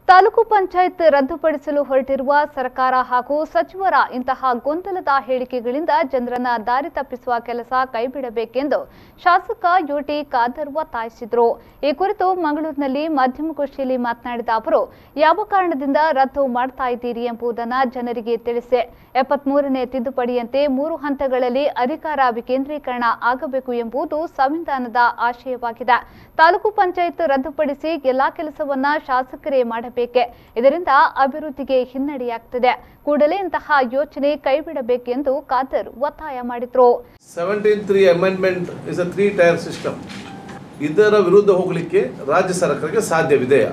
ತಾಲೂಕು ಪಂಚಾಯತ್ ರದ್ದುಪಡಿಸಲು ಹೊರಟಿರುವ ಸರ್ಕಾರ ಹಾಗೂ ಸಚಿವರ ಇಂತಹ ಗೊಂದಲದ ಹೇಳಿಕೆಗಳಿಂದ ಜನರನ್ನ ದಾರಿ ತಪ್ಪಿಸುವ ಕೆಲಸ ಕೈಬಿಡಬೇಕೆಂದು ಶಾಸಕ ಯುಟಿ ಖಾದರ್ ಒತ್ತಾಯಿಸಿದರು। ಈ ಕುರಿತು ಮಂಗಳೂರಿನಲ್ಲಿ ಮಾಧ್ಯಮಗೋಷ್ಠಿಯಲ್ಲಿ ಮಾತನಾಡಿದ ಅವರು, ಯಾವ ಕಾರಣದಿಂದ ರದ್ದು ಮಾಡ್ತಾ ಇದ್ದೀರಿ ಎಂಬುದನ್ನು ಜನರಿಗೆ ತಿಳಿಸಿ 73ನೇ ತಿದ್ದುಪಡಿಯಂತೆ 3 ಹಂತಗಳಲ್ಲಿ ಅಧಿಕಾರ ವಿಕೇಂದ್ರೀಕರಣ ಆಗಬೇಕು ಎಂಬುದು ಸಂವಿಧಾನದ ಆಶಯವಾಗಿದೆ। ತಾಲೂಕು ಪಂಚಾಯತ್ ರದ್ದುಪಡಿಸಿ ಎಲ್ಲಾ ಕೆಲಸವನ್ನ ಶಾಸಕರೇ ಮಾಡಬೇಕೆ, ಇದರಿಂದ ಅಭಿವೃದ್ಧಿಗೆ ಹಿನ್ನಡೆಯಾಗುತ್ತದೆ। ಕೂಡಲೇ ಇಂತಹ ಯೋಚನೆ ಕೈಬಿಡಬೇಕೆಂದು ಖಾದರ್ ಒತ್ತಾಯ ಮಾಡಿದರು। 73 amendment is a 3-tier system. ಇದರ ವಿರುದ್ಧ ಹೋಗಲಿಕ್ಕೆ ರಾಜ್ಯ ಸರ್ಕಾರಕ್ಕೆ ಸಾಧ್ಯವಿದೆಯಾ?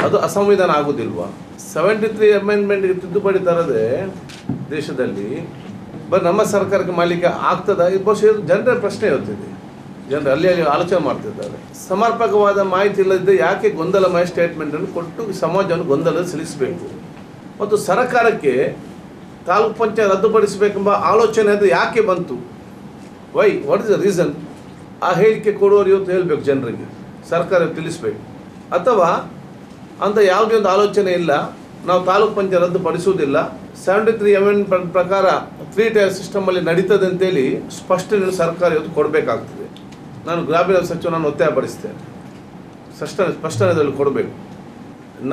ಅದು ಅಸಂವಿಧಾನ ಆಗುವುದಿಲ್ವಾ? 73 ಅಮೆಂಡ್ಮೆಂಟ್ ತಿದ್ದುಪಡಿ ತರದೆ ದೇಶದಲ್ಲಿ ನಮ್ಮ ಸರ್ಕಾರಕ್ಕೆ ಮಾಡಲಿಕ್ಕೆ ಆಗ್ತದ? ಬಹುಶಃ ಜನರ ಪ್ರಶ್ನೆ ಇರುತ್ತದೆ, ಜನರು ಅಲ್ಲಿ ಆಲೋಚನೆ ಮಾಡ್ತಿದ್ದಾರೆ। ಸಮರ್ಪಕವಾದ ಮಾಹಿತಿ ಇಲ್ಲದಿದ್ದರೆ ಯಾಕೆ ಗೊಂದಲಮಯ ಸ್ಟೇಟ್ಮೆಂಟ್ ಅನ್ನು ಕೊಟ್ಟು ಸಮಾಜವನ್ನು ಗೊಂದಲದಲ್ಲಿ ಸಿಲುಕಿಸಬೇಕು? ಮತ್ತು ಸರ್ಕಾರಕ್ಕೆ ತಾಲೂಕು ಪಂಚಾಯತ್ ರದ್ದುಪಡಿಸಬೇಕೆಂಬ ಆಲೋಚನೆ ಅದು ಯಾಕೆ ಬಂತು? Why, what is the reason? ಆ ಹೇಳಿಕೆ ಕೊಡುವವರು ಇವತ್ತು ಹೇಳಬೇಕು, ಜನರಿಗೆ ಸರ್ಕಾರ ತಿಳಿಸಬೇಕು। ಅಥವಾ ಅಂತ ಯಾವುದೇ ಒಂದು ಆಲೋಚನೆ ಇಲ್ಲ, ನಾವು ತಾಲೂಕು ಪಂಚಾಯತ್ ರದ್ದುಪಡಿಸುವುದಿಲ್ಲ, 73 ಅಮೆಂಡ್ಮೆಂಟ್ ಪ್ರಕಾರ 3-tier ಸಿಸ್ಟಮಲ್ಲಿ ನಡೀತದೆ ಅಂತೇಳಿ ಸ್ಪಷ್ಟನೆ ಸರ್ಕಾರ ಇವತ್ತು ಕೊಡಬೇಕಾಗ್ತದೆ। ನಾನು ಗ್ರಾಮೀಣ ಸಚಿವ ನಾನು ಒತ್ತಾಯಪಡಿಸ್ತೇನೆ, ಸ್ಪಷ್ಟನೆದಲ್ಲಿ ಕೊಡಬೇಕು।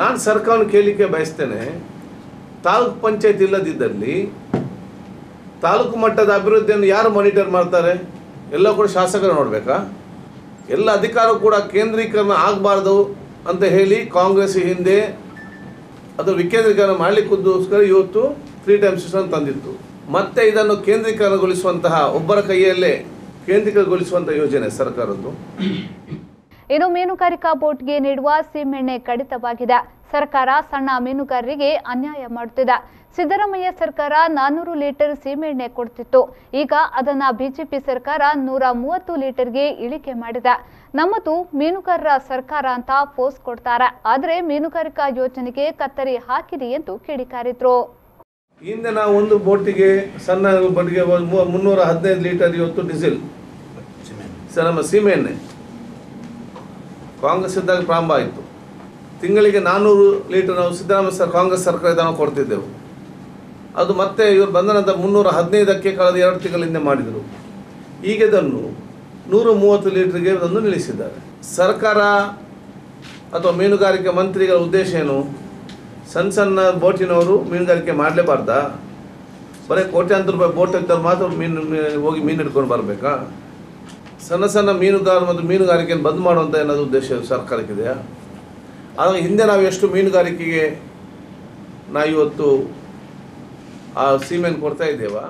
ನಾನು ಸರ್ಕಾರವನ್ನು ಕೇಳಲಿಕ್ಕೆ ಬಯಸ್ತೇನೆ, ತಾಲೂಕು ಪಂಚಾಯತ್ ಇಲ್ಲದಿದ್ದಲ್ಲಿ ತಾಲೂಕು ಮಟ್ಟದ ಅಭಿವೃದ್ಧಿಯನ್ನು ಯಾರು ಮಾನಿಟರ್ ಮಾಡ್ತಾರೆ? ಎಲ್ಲ ಕೂಡ ಶಾಸಕರು ನೋಡಬೇಕಾ? ಎಲ್ಲ ಅಧಿಕಾರ ಕೂಡ ಕೇಂದ್ರೀಕರಣ ಆಗಬಾರ್ದು ಅಂತ ಹೇಳಿ ಕಾಂಗ್ರೆಸ್ ಹಿಂದೆ ಅದು ವಿಕೇಂದ್ರೀಕರಣ ಮಾಡಲಿಕ್ಕೋಸ್ಕರ ಇವತ್ತು 3-tier ಸಿಸ್ಟಮ್ ತಂದಿತ್ತು। ಮತ್ತೆ ಇದನ್ನು ಕೇಂದ್ರೀಕರಣಗೊಳಿಸುವಂತಹ ಒಬ್ಬರ ಕೈಯಲ್ಲೇ ಕೇಂದ್ರೀಕೃತಗೊಳಿಸುವಂತಹ ಯೋಜನೆ ಸರ್ಕಾರದ್ದು। ಇನ್ನು ಮೀನುಗಾರಿಕಾ ಬೋಟ್ಗೆ ನೀಡುವ ಸೀಮೆಎಣ್ಣೆ ಕಡಿತವಾಗಿದೆ। ಸರ್ಕಾರ ಸಣ್ಣ ಮೀನುಗಾರರಿಗೆ ಅನ್ಯಾಯ ಮಾಡುತ್ತಿದೆ। ಸಿದ್ದರಾಮಯ್ಯ ಸರ್ಕಾರ 400 ಲೀಟರ್ ಸೀಮೆಎಣ್ಣೆ ಕೊಡ್ತಿತ್ತು, ಈಗ ಅದನ್ನ ಬಿಜೆಪಿ ಸರ್ಕಾರ 130 ಲೀಟರ್ಗೆ ಇಳಿಕೆ ಮಾಡಿದೆ। ನಮ್ಮದು ಮೀನುಗಾರರ ಸರ್ಕಾರ ಅಂತ ಪೋಸ್ ಕೊಡ್ತಾರೆ, ಆದರೆ ಮೀನುಗಾರಿಕಾ ಯೋಜನೆಗೆ ಕತ್ತರಿ ಹಾಕಿದೆ ಎಂದು ಕಿಡಿಕಾರಿದ್ರು। ಹಿಂದೆ ನಾವು ಒಂದು ಬೋಟಿಗೆ ಸಣ್ಣ ಬೋಟಿಗೆ 315 ಲೀಟರ್ ಇವತ್ತು ಡೀಸೆಲ್ ನಮ್ಮ ಸೀಮೆಎಣ್ಣೆ ಕಾಂಗ್ರೆಸ್ ಇದ್ದಾಗ ಪ್ರಾರಂಭ ಆಯಿತು। ತಿಂಗಳಿಗೆ 400 ಲೀಟರ್ ನಾವು ಸಿದ್ದರಾಮಯ್ಯ ಕಾಂಗ್ರೆಸ್ ಸರ್ಕಾರದಿಂದ ನಾವು ಕೊಡ್ತಿದ್ದೆವು। ಅದು ಮತ್ತೆ ಇವರು ಬಂದ ನಂತರ 315ಕ್ಕೆ ಕಳೆದ 2 ತಿಂಗಳ ಹಿಂದೆ ಮಾಡಿದರು। ಈಗ ಇದನ್ನು 130 ಲೀಟರ್ಗೆ ಅದನ್ನು ನಿಲ್ಲಿಸಿದ್ದಾರೆ। ಸರ್ಕಾರ ಅಥವಾ ಮೀನುಗಾರಿಕೆ ಮಂತ್ರಿಗಳ ಉದ್ದೇಶ ಏನು? ಸಣ್ಣ ಬೋಟಿನವರು ಮೀನುಗಾರಿಕೆ ಮಾಡಲೇಬಾರ್ದಾ? ಬರೀ ಕೋಟ್ಯಾಂತರ ರೂಪಾಯಿ ಬೋಟ್ ಇದ್ದರೆ ಮಾತ್ರ ಹೋಗಿ ಮೀನು ಹಿಡ್ಕೊಂಡು ಬರಬೇಕಾ? ಸಣ್ಣ ಮೀನುಗಾರ ಮತ್ತು ಮೀನುಗಾರಿಕೆಯನ್ನು ಬಂದ್ ಮಾಡುವಂಥ ಏನಾದರೂ ಉದ್ದೇಶ ಸರ್ಕಾರಕ್ಕಿದೆಯಾ? ಆಗ ಹಿಂದೆ ನಾವು ಎಷ್ಟು ಮೀನುಗಾರಿಕೆಗೆ ನಾವು ಇವತ್ತು ಆ ಸೀಮೆಯನ್ನು ಕೊಡ್ತಾ ಇದ್ದೇವಾ?